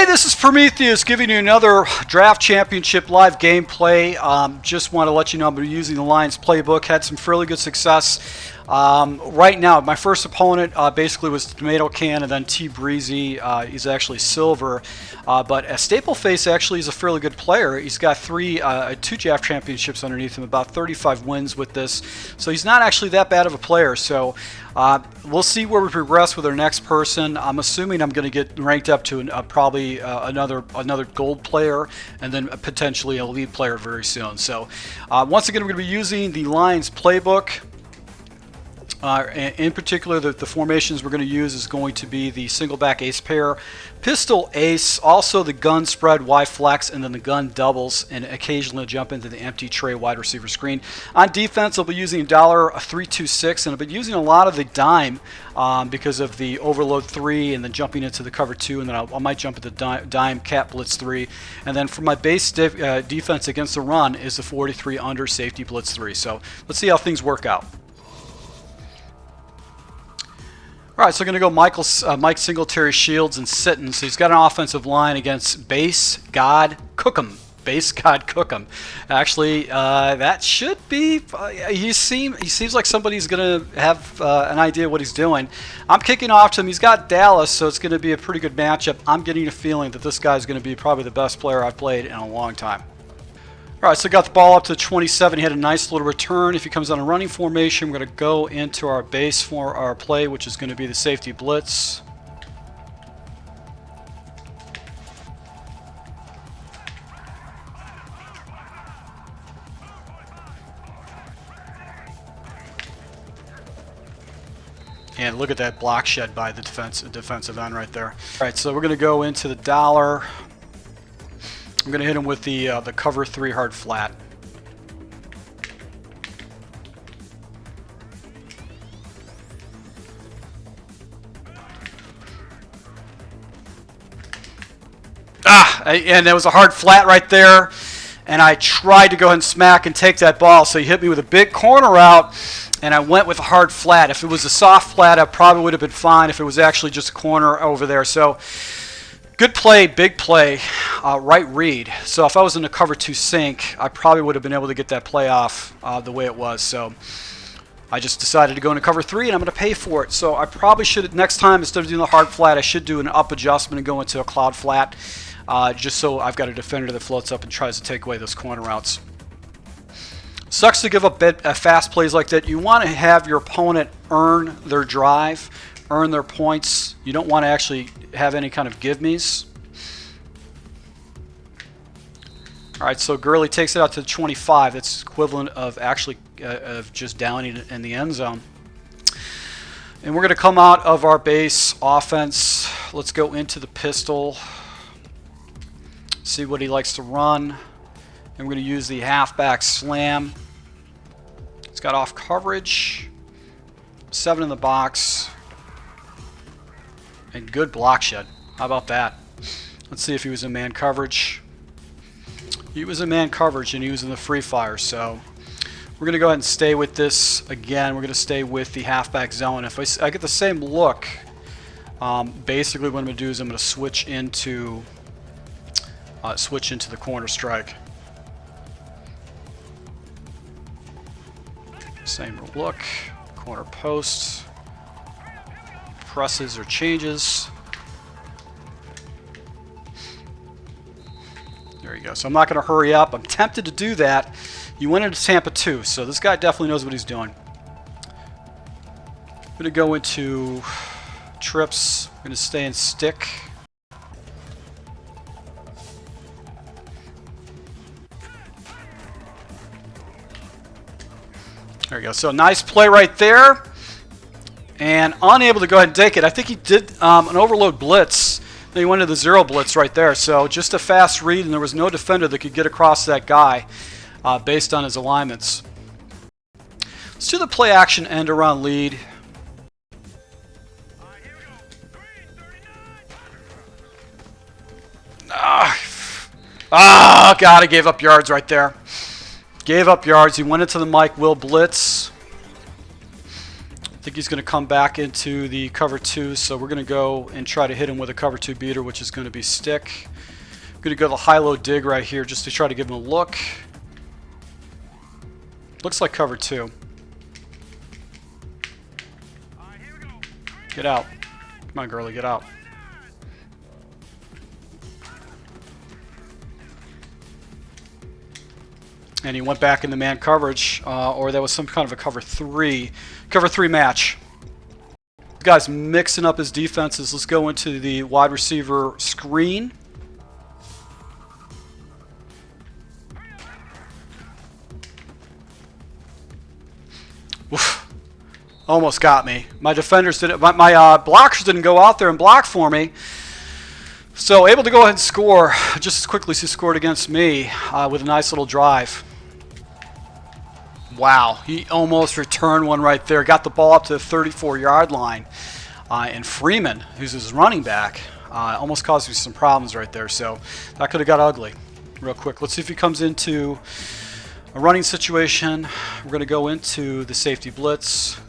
this is Prometheus giving you another Draft Championship live gameplay. Just want to let you know I'm using the Lions playbook. Had some fairly good success. Right now, my first opponent basically was Tomato Can and then T Breezy. He's actually silver. But Stapleface actually is a fairly good player. He's got two draft championships underneath him, about 35 wins with this. So he's not actually that bad of a player. So we'll see where we progress with our next person. I'm assuming I'm going to get ranked up to probably another gold player and then potentially a lead player very soon. So once again, we're going to be using the Lions playbook. In particular, the formations we're going to use is going to be the single back ace pair, pistol ace, also the gun spread Y flex, and then the gun doubles, and occasionally jump into the empty tray wide receiver screen. On defense, I'll be using $326, and I've been using a lot of the dime because of the overload 3 and then jumping into the cover 2, and then I might jump into dime cat blitz 3, and then for my base defense against the run is the 43 under safety blitz 3. So let's see how things work out. All right, so we're going to go Mike Singletary, Shields, and Sitton. So he's got an offensive line against basegodcookem. Basegodcookem. Actually, that should be. He seems like somebody's going to have an idea what he's doing. I'm kicking off to him. He's got Dallas, so it's going to be a pretty good matchup. I'm getting a feeling that this guy's going to be probably the best player I've played in a long time. All right, so got the ball up to 27. He had a nice little return. If he comes on a running formation, we're going to go into our base for our play, which is going to be the safety blitz. And look at that block shed by the defensive end right there. All right, so we're going to go into the dollar. I'm going to hit him with the cover 3 hard flat. And there was a hard flat right there. And I tried to go ahead and smack and take that ball. So he hit me with a big corner out. And I went with a hard flat. If it was a soft flat, I probably would have been fine if it was actually just a corner over there. So good play, big play, right read. So if I was in the cover 2 sink, I probably would have been able to get that play off the way it was. So I just decided to go into cover 3, and I'm going to pay for it. So I probably should, next time, instead of doing the hard flat, I should do an up adjustment and go into a cloud flat, just so I've got a defender that floats up and tries to take away those corner routes. Sucks to give up fast plays like that. You want to have your opponent earn their drive, earn their points. You don't want to actually have any kind of give-me's. All right, so Gurley takes it out to 25. That's equivalent of actually of just downing it in the end zone. And we're going to come out of our base offense. Let's go into the pistol. See what he likes to run. And we're going to use the halfback slam. It's got off coverage. 7 in the box. And good block shed. How about that? Let's see if he was in man coverage. He was in man coverage and he was in the free fire. So we're going to go ahead and stay with this again. We're going to stay with the halfback zone. If I get the same look, basically what I'm going to do is I'm going to switch into the corner strike. Same look, corner post. Presses or changes. There you go. So I'm not going to hurry up. I'm tempted to do that. You went into Tampa 2, so this guy definitely knows what he's doing. I'm going to go into trips. I'm going to stay in stick. There you go. So nice play right there. And unable to go ahead and take it. I think he did an overload blitz. Then he went to the 0 blitz right there. So just a fast read, and there was no defender that could get across that guy based on his alignments. Let's do the play action end around lead. God, he gave up yards right there. Gave up yards. He went into the Mike Will blitz. I think he's going to come back into the cover 2, so we're going to go and try to hit him with a cover 2 beater, which is going to be stick. I'm going to go to the high-low dig right here just to try to give him a look. Looks like cover 2. Get out. Come on, girlie, get out. And he went back in the man coverage, or that was some kind of a cover 3 match. The guy's mixing up his defenses. Let's go into the wide receiver screen. Oof. Almost got me. My defenders didn't. My blockers didn't go out there and block for me. So able to go ahead and score just as quickly as he scored against me with a nice little drive. Wow, he almost returned one right there. Got the ball up to the 34-yard line. And Freeman, who's his running back, almost caused me some problems right there. So that could have got ugly real quick. Let's see if he comes into a running situation. We're going to go into the safety blitz.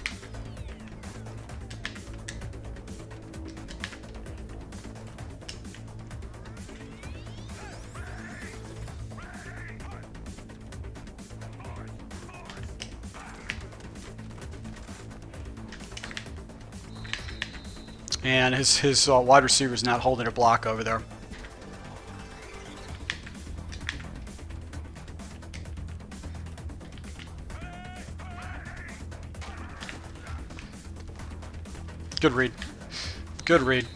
And his wide receiver is not holding a block over there. Good read. Good read.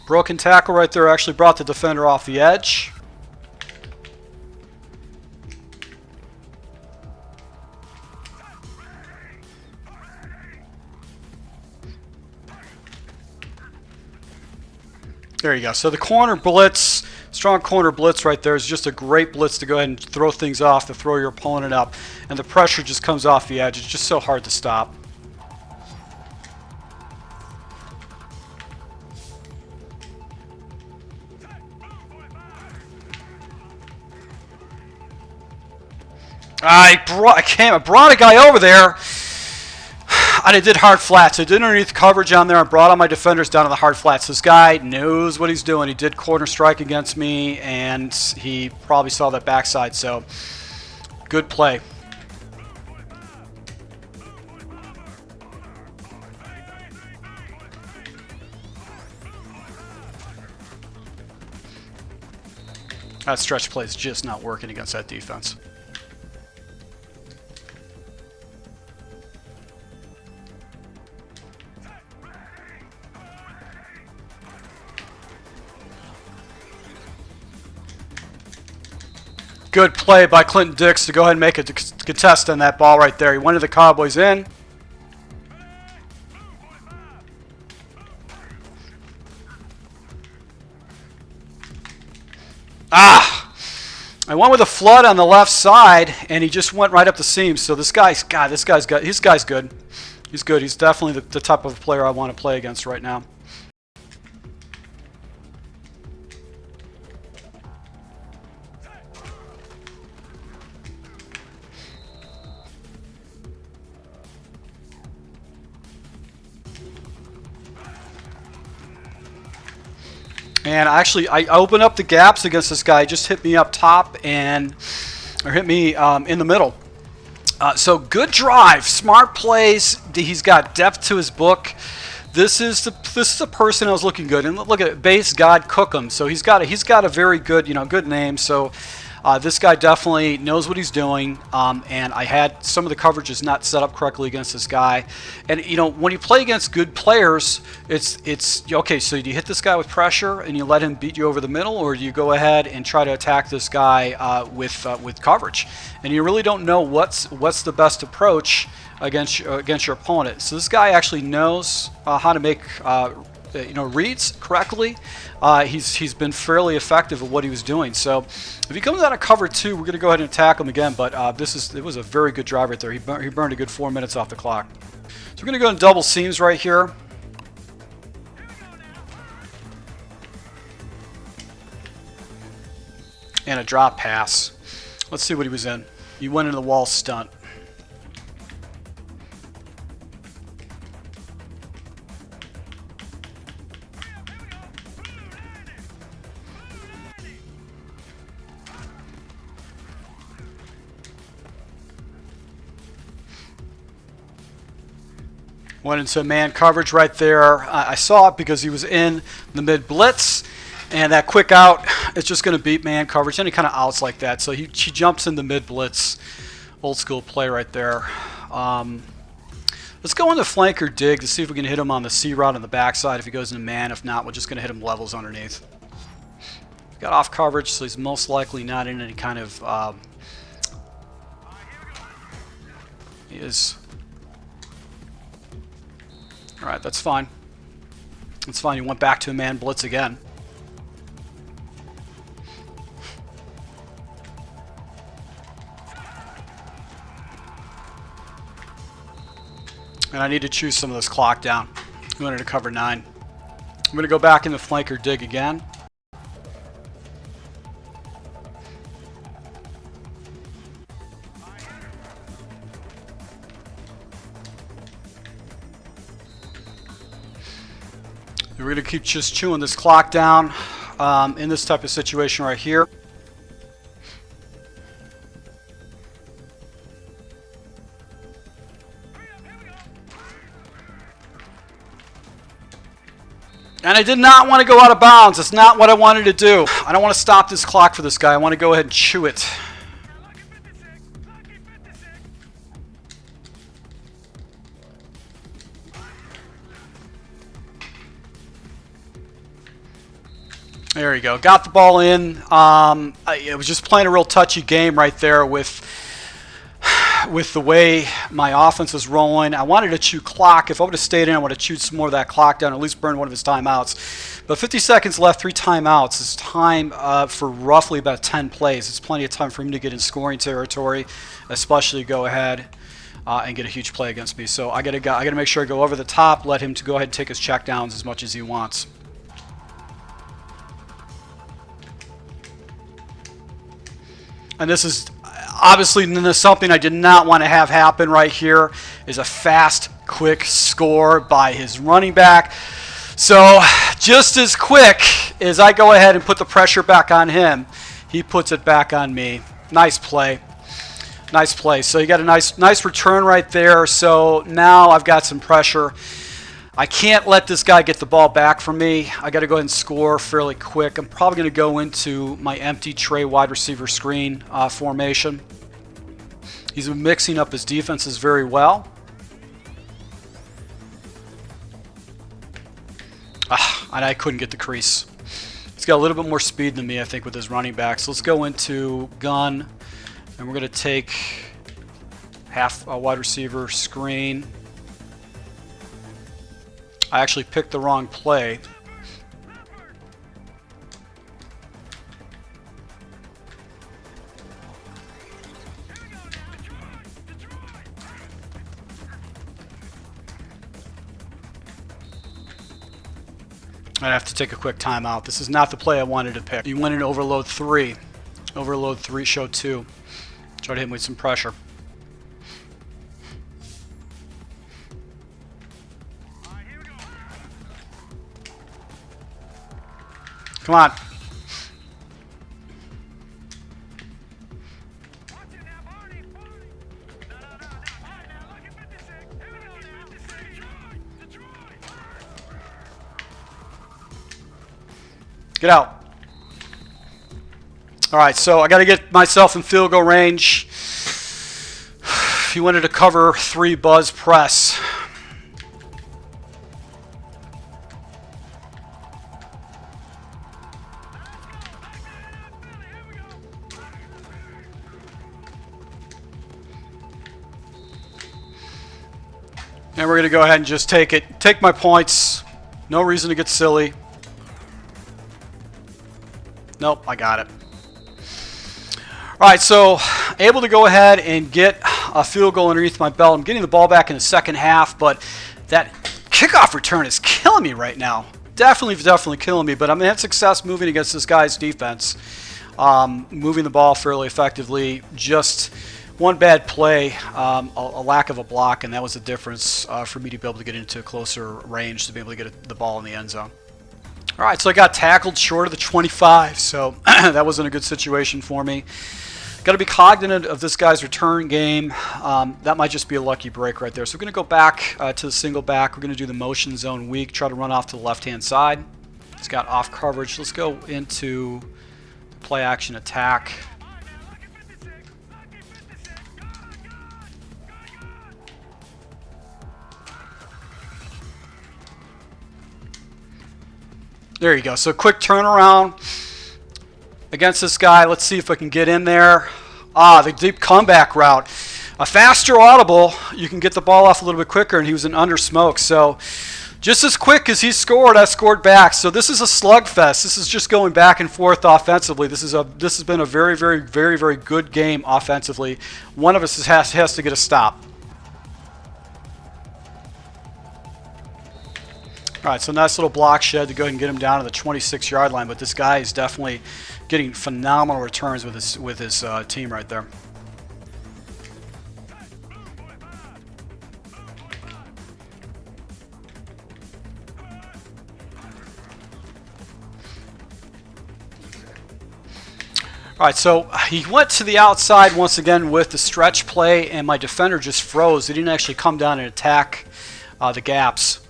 Broken tackle right there actually brought the defender off the edge. There you go. So the corner blitz, strong corner blitz right there is just a great blitz to go ahead and throw things off, to throw your opponent up. And the pressure just comes off the edge. It's just so hard to stop. I brought a guy over there, and I did hard flats. I did underneath coverage on there. I brought all my defenders down to the hard flats. This guy knows what he's doing. He did corner strike against me, and he probably saw that backside. So, good play. That stretch play is just not working against that defense. Good play by Clinton Dix to go ahead and make a contest on that ball right there. He wanted the Cowboys in. I went with a flood on the left side, and he just went right up the seam. So this guy's good. He's good. He's good. He's definitely the type of player I want to play against right now. And actually, I opened up the gaps against this guy. He just hit me up top or hit me in the middle. So good drive, smart plays. He's got depth to his book. This is the person I was looking good. And look at it, basegodcookem. So he's got a very good good name. So this guy definitely knows what he's doing. And I had some of the coverages not set up correctly against this guy. And when you play against good players, it's okay. So do you hit this guy with pressure and you let him beat you over the middle, or do you go ahead and try to attack this guy with coverage? And you really don't know what's the best approach against your opponent. So this guy actually knows how to make reads correctly. He's been fairly effective at what he was doing. So if he comes out of cover 2, we're going to go ahead and attack him again. But it was a very good drive right there. He burned a good 4 minutes off the clock. So we're going to go in double seams right here. and a drop pass. Let's see what he was in. He went into the wall stunt. Went into man coverage right there. I saw it because he was in the mid blitz, and that quick out, it's just going to beat man coverage. Any kind of outs like that. So he jumps in the mid blitz. Old school play right there. Let's go into flanker dig to see if we can hit him on the C route on the backside if he goes into man. If not, we're just going to hit him levels underneath. Got off coverage, so he's most likely not in any kind of... he is... Alright, that's fine. That's fine. He went back to a man blitz again. And I need to choose some of this clock down. We wanted to cover 9. I'm going to go back in the flanker dig again. We're going to keep just chewing this clock down in this type of situation right here. And I did not want to go out of bounds. That's not what I wanted to do. I don't want to stop this clock for this guy. I want to go ahead and chew it. There you go. Got the ball in. I was just playing a real touchy game right there with the way my offense was rolling. I wanted to chew clock. If I would have stayed in, I would have chewed some more of that clock down, at least burned one of his timeouts. But 50 seconds left, 3 timeouts. It's time for roughly about 10 plays. It's plenty of time for him to get in scoring territory, especially go ahead and get a huge play against me. So I gotta make sure I go over the top, let him to go ahead and take his check downs as much as he wants. And this is obviously something I did not want to have happen right here, is a fast, quick score by his running back. So just as quick as I go ahead and put the pressure back on him, he puts it back on me. Nice play. Nice play. So you got a nice return right there. So now I've got some pressure. I can't let this guy get the ball back from me. I got to go ahead and score fairly quick. I'm probably going to go into my empty tray wide receiver screen formation. He's been mixing up his defenses very well. And I couldn't get the crease. He's got a little bit more speed than me, I think, with his running back. So let's go into gun, and we're going to take half a wide receiver screen. I actually picked the wrong play. I have to take a quick timeout. This is not the play I wanted to pick. He went in overload 3. Overload 3, show 2. Try to hit him with some pressure. Come on. Get out. All right, so I got to get myself in field goal range. If you wanted to cover 3 buzz press. And we're going to go ahead and just take it. Take my points. No reason to get silly. Nope, I got it. All right, so able to go ahead and get a field goal underneath my belt. I'm getting the ball back in the second half, but that kickoff return is killing me right now. Definitely killing me, but I'm having success moving against this guy's defense. moving the ball fairly effectively. Just one bad play, a lack of a block, and that was the difference for me to be able to get into a closer range to be able to get the ball in the end zone. All right, so I got tackled short of the 25, so that wasn't a good situation for me. Got to be cognizant of this guy's return game. That might just be a lucky break right there. So we're going to go back to the single back. We're going to do the motion zone weak, try to run off to the left-hand side. It's got off coverage. Let's go into play action attack. There you go. So quick turnaround against this guy. Let's see if I can get in there. The deep comeback route. A faster audible, you can get the ball off a little bit quicker, and he was in under smoke. So just as quick as he scored, I scored back. So this is a slugfest. This is just going back and forth offensively. This has been a very, very, very, very good game offensively. One of us has to get a stop. All right, so nice little block shed to go ahead and get him down to the 26-yard line. But this guy is definitely getting phenomenal returns with his team right there. All right, so he went to the outside once again with the stretch play, and my defender just froze. He didn't actually come down and attack the gaps.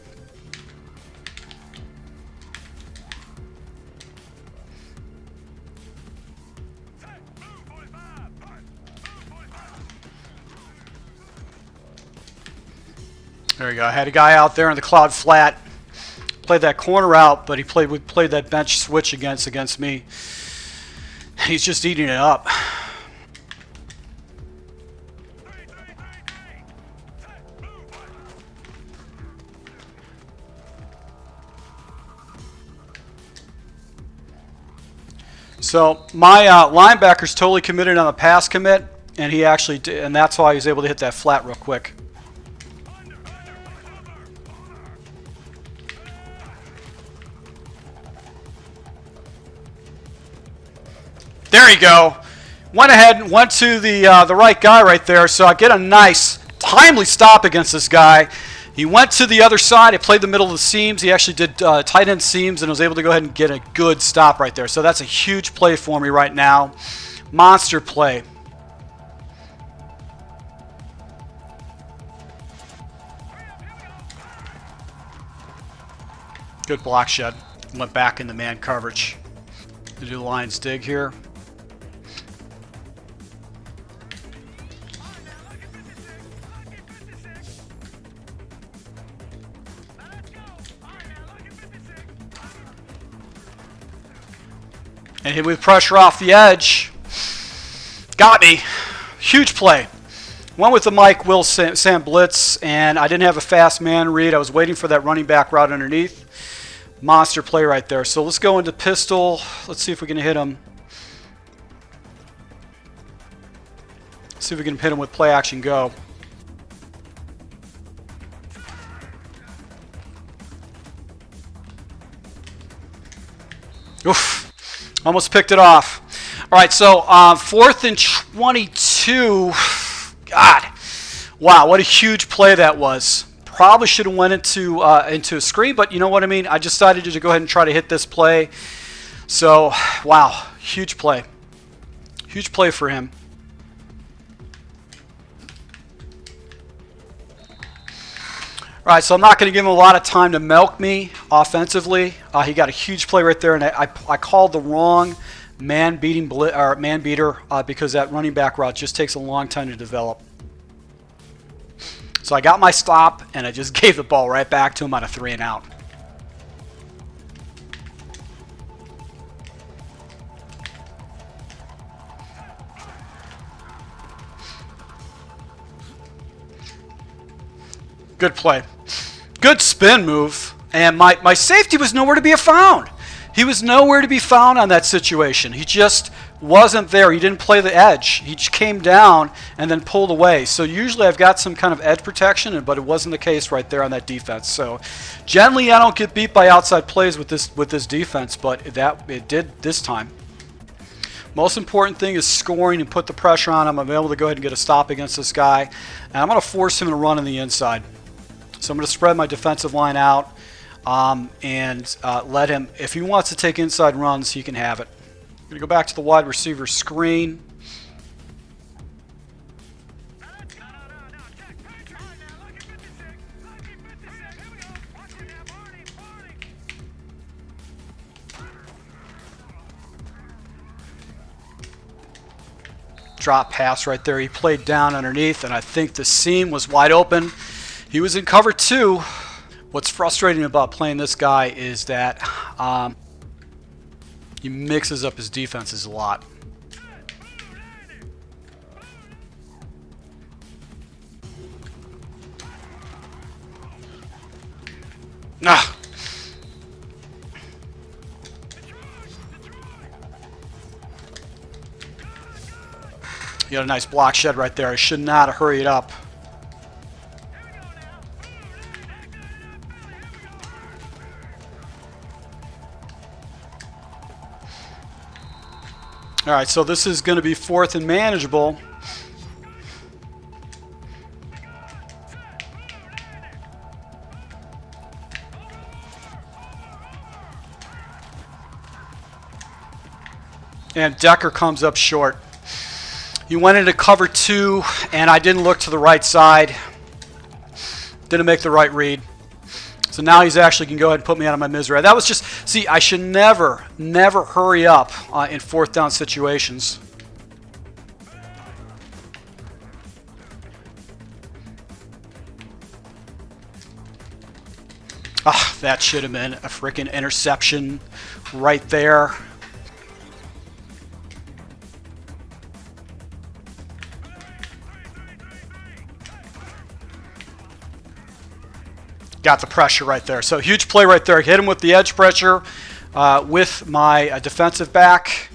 There you go. I had a guy out there in the cloud flat. Played that corner out, but he played that bench switch against me. He's just eating it up. So my linebacker's totally committed on the pass commit, and he actually did, and that's why he was able to hit that flat real quick. There you go. Went ahead and went to the right guy right there. So I get a nice, timely stop against this guy. He went to the other side. He played the middle of the seams. He actually did tight end seams and was able to go ahead and get a good stop right there. So that's a huge play for me right now. Monster play. Good block shed. Went back into man coverage. To do the Lions dig here. And hit with pressure off the edge. Got me. Huge play. Went with the Mike Will Sam blitz, and I didn't have a fast man read. I was waiting for that running back route underneath. Monster play right there. So let's go into pistol. Let's see if we can hit him. See if we can hit him with play action go. Oof. Almost picked it off. All right, so 4th and 22. God. Wow, what a huge play that was. Probably should have went into a screen, but you know what I mean? I just decided to go ahead and try to hit this play. So, wow, huge play. Huge play for him. All right, so I'm not going to give him a lot of time to milk me offensively. He got a huge play right there, and I called the wrong man beater because that running back route just takes a long time to develop. So I got my stop, and I just gave the ball right back to him on a 3 and out. Good play. Good spin move. And my safety was nowhere to be found. He was nowhere to be found on that situation. He just wasn't there. He didn't play the edge. He just came down and then pulled away. So usually I've got some kind of edge protection, but it wasn't the case right there on that defense. So generally I don't get beat by outside plays with this defense, but it did this time. Most important thing is scoring and put the pressure on him. I'm able to go ahead and get a stop against this guy. And I'm going to force him to run on the inside. So I'm going to spread my defensive line out and let him, if he wants to take inside runs, he can have it. I'm going to go back to the wide receiver screen. Drop pass right there. He played down underneath, and I think the seam was wide open. He was in cover 2. What's frustrating about playing this guy is that he mixes up his defenses a lot. Ah. You got a nice block shed right there. I should not have hurried up. All right, so this is going to be 4th and manageable. And Decker comes up short. He went into cover 2, and I didn't look to the right side. Didn't make the right read. So now he's actually can go ahead and put me out of my misery. That was just, see, I should never hurry up in 4th down situations. Ah, that should have been a freaking interception right there. Got the pressure right there. So huge play right there. Hit him with the edge pressure with my defensive back.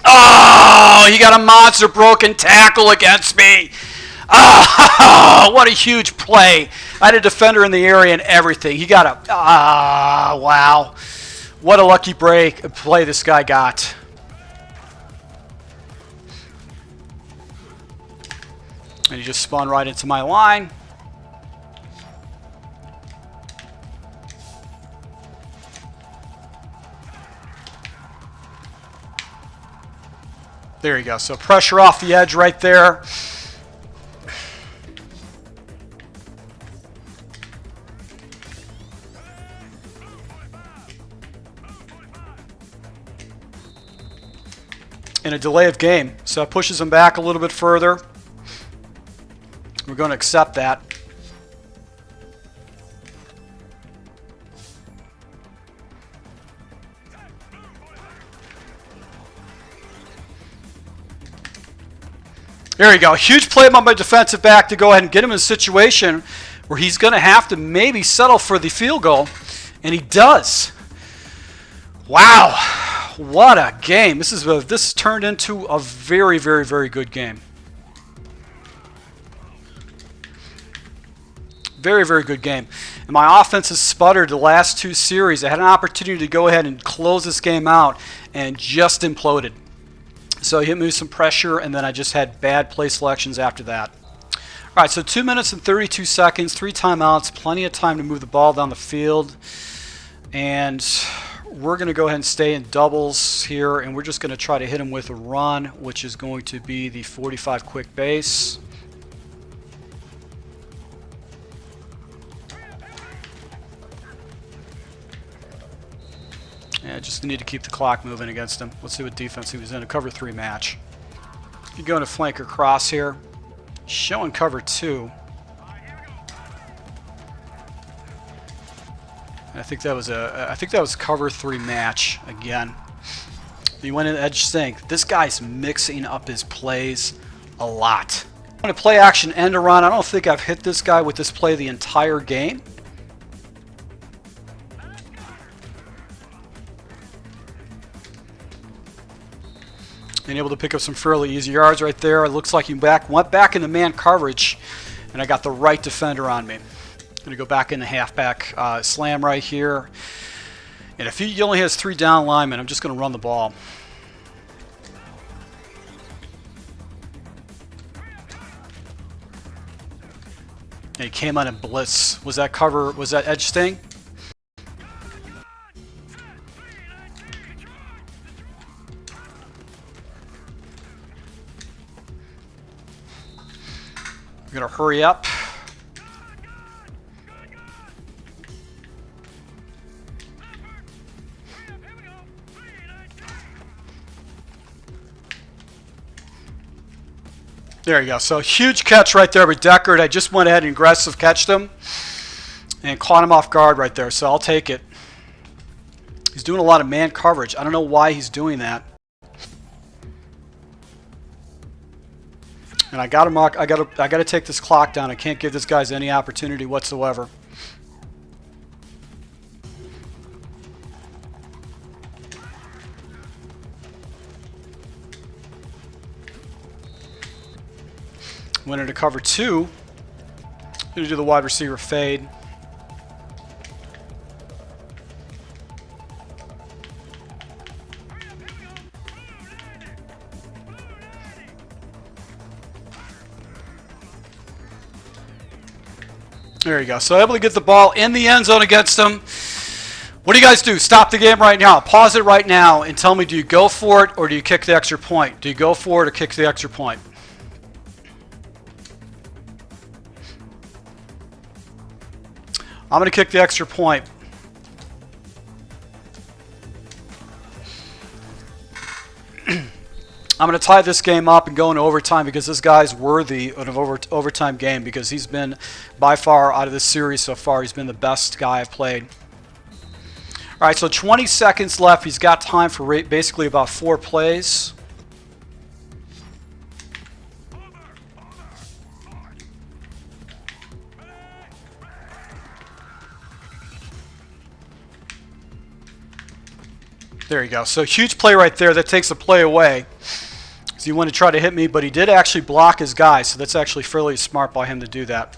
Oh, he got a monster broken tackle against me. Oh, what a huge play. I had a defender in the area and everything. He got a, wow. What a lucky play this guy got. And he just spun right into my line. There you go. So pressure off the edge right there. And a delay of game. So it pushes him back a little bit further. We're going to accept that. There you go. Huge play by my defensive back to go ahead and get him in a situation where he's going to have to maybe settle for the field goal. And he does. Wow. What a game. This turned into a very, very, very good game. Very, very good game. And my offense has sputtered the last 2 series. I had an opportunity to go ahead and close this game out and just imploded. So he hit me with some pressure, and then I just had bad play selections after that. All right, so 2 minutes and 32 seconds, 3 timeouts, plenty of time to move the ball down the field. And we're going to go ahead and stay in doubles here, and we're just going to try to hit him with a run, which is going to be the 45 quick base. Yeah, just need to keep the clock moving against him. Let's see what defense he was in. A cover 3 match. You go into flanker cross here. Showing cover 2. I think that was cover 3 match again. He went in edge sink. This guy's mixing up his plays a lot. I'm going to play action end around. I don't think I've hit this guy with this play the entire game. And able to pick up some fairly easy yards right there. It looks like he went back into man coverage, and I got the right defender on me. I'm going to go back into halfback slam right here. And if he only has 3 down linemen, I'm just going to run the ball. And he came on in blitz. Was that cover? Was that edge sting? We're going to hurry up. There you go. So huge catch right there with Deckard. I just went ahead and aggressive catched him and caught him off guard right there. So I'll take it. He's doing a lot of man coverage. I don't know why he's doing that. And I got to take this clock down. I can't give this guys any opportunity whatsoever. Went into cover 2. Going to do the wide receiver fade. There you go. So able to get the ball in the end zone against them. What do you guys do? Stop the game right now. Pause it right now and tell me, do you go for it or do you kick the extra point? Do you go for it or kick the extra point? I'm going to kick the extra point. I'm going to tie this game up and go into overtime because this guy's worthy of an overtime game because he's been, by far, out of this series so far, he's been the best guy I've played. All right, so 20 seconds left. He's got time for basically about 4 plays. There you go. So huge play right there. That takes a play away. So you want to try to hit me, but he did actually block his guy, so that's actually fairly smart by him to do that.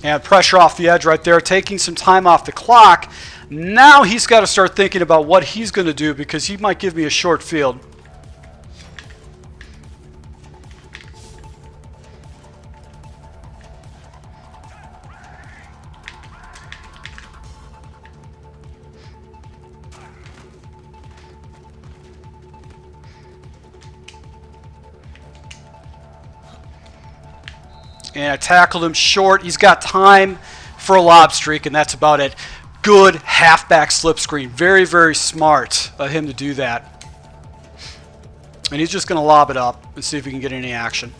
And pressure off the edge right there, taking some time off the clock. Now he's got to start thinking about what he's going to do because he might give me a short field. And I tackled him short. He's got time for a lob streak, and that's about it. Good halfback slip screen. Very, very smart of him to do that. And he's just going to lob it up and see if he can get any action.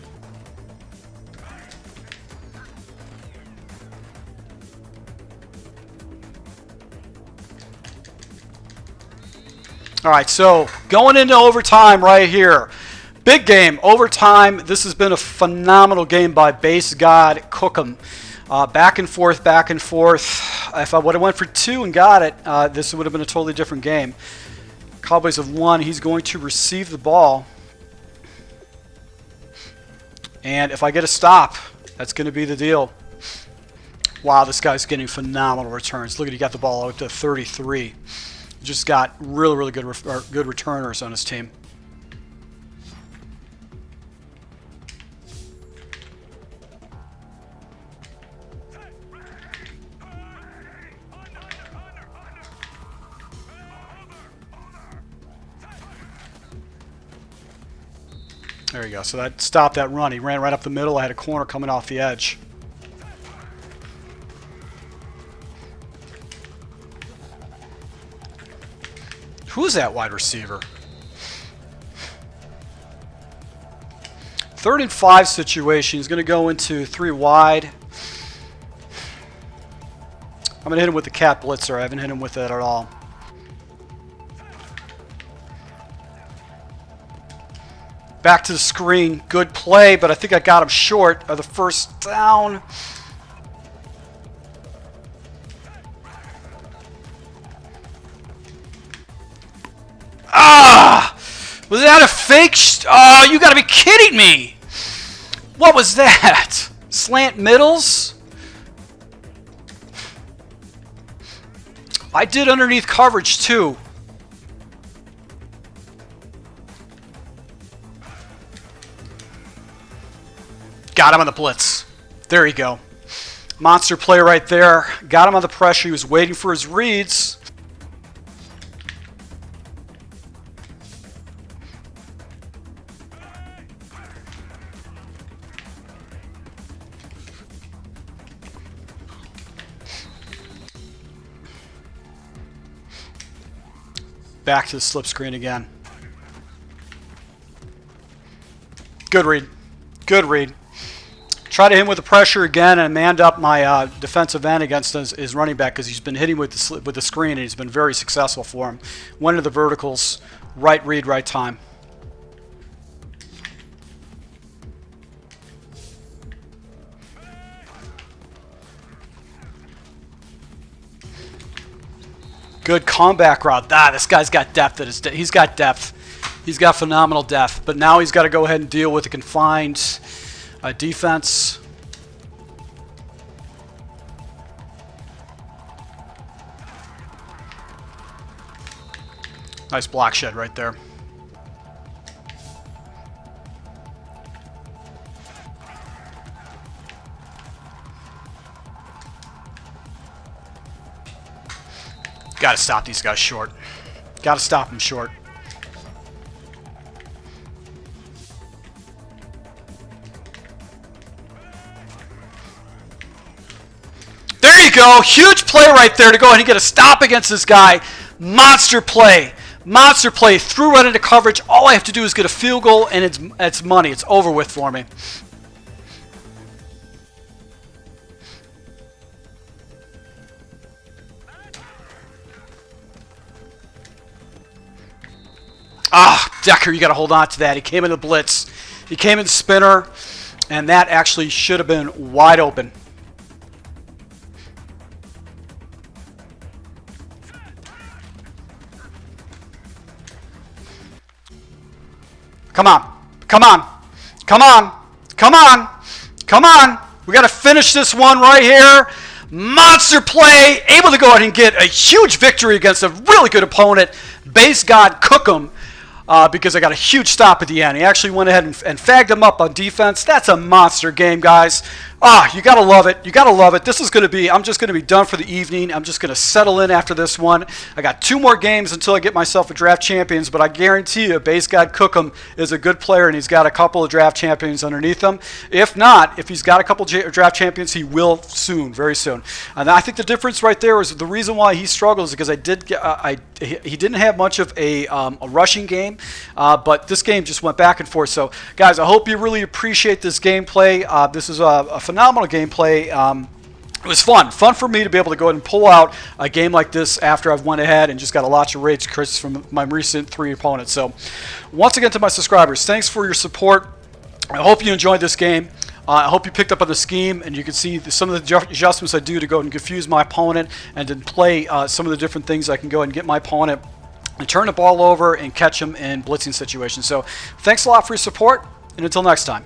All right, so going into overtime right here. Big game, overtime. This has been a phenomenal game by basegodcookem. Back and forth, back and forth. If I would have went for 2 and got it, this would have been a totally different game. Cowboys have won. He's going to receive the ball. And if I get a stop, that's going to be the deal. Wow, this guy's getting phenomenal returns. Look at, he got the ball out to 33. Just got really, really good returners on his team. There you go. So that stopped that run. He ran right up the middle. I had a corner coming off the edge. Who's that wide receiver? 3rd and 5 situation. He's going to go into 3 wide. I'm going to hit him with the cat blitzer. I haven't hit him with that at all. Back to the screen. Good play, but I think I got him short of the first down. Ah! Was that a fake? Oh, you gotta be kidding me! What was that? Slant middles? I did underneath coverage too. Got him on the blitz. There you go. Monster play right there. Got him on the pressure. He was waiting for his reads. Back to the slip screen again. Good read. Good read. Try to hit him with the pressure again and manned up my defensive end against his running back because he's been hitting with the screen and he's been very successful for him. Went into the verticals. Right read, right time. Good comeback route. Ah, this guy's got depth. He's got depth. He's got phenomenal depth. But now he's got to go ahead and deal with a confined defense. Nice block shed right there. Got to stop these guys short. Got to stop them short. There you go. Huge play right there to go ahead and get a stop against this guy. Monster play. Monster play. Threw right into coverage. All I have to do is get a field goal, and it's money. It's over with for me. Ah, Decker, you got to hold on to that. He came in the blitz. He came in the spinner, and that actually should have been wide open. Come on. Come on. Come on. Come on. Come on. We got to finish this one right here. Monster play. Able to go ahead and get a huge victory against a really good opponent. Basegodcookem. Because I got a huge stop at the end. He actually went ahead and fagged him up on defense. That's a monster game, guys. You got to love it. You got to love it. This is going to be, I'm just going to be done for the evening. I'm just going to settle in after this one. I got 2 more games until I get myself a draft champions, but I guarantee you Basegodcookem is a good player, and he's got a couple of draft champions underneath him. If not, if he's got a couple draft champions, he will soon, very soon. And I think the difference right there is the reason why he struggles is because he didn't have much of a rushing game, but this game just went back and forth. So, guys, I hope you really appreciate this gameplay. This is a phenomenal gameplay. It was fun for me to be able to go ahead and pull out a game like this after I've went ahead and just got a lot of rage crits from my recent 3 opponents. So, once again to my subscribers, thanks for your support. I hope you enjoyed this game. I hope you picked up on the scheme, and you can see some of the adjustments I do to go and confuse my opponent and to play some of the different things I can go and get my opponent and turn the ball over and catch him in blitzing situations. So thanks a lot for your support, and until next time.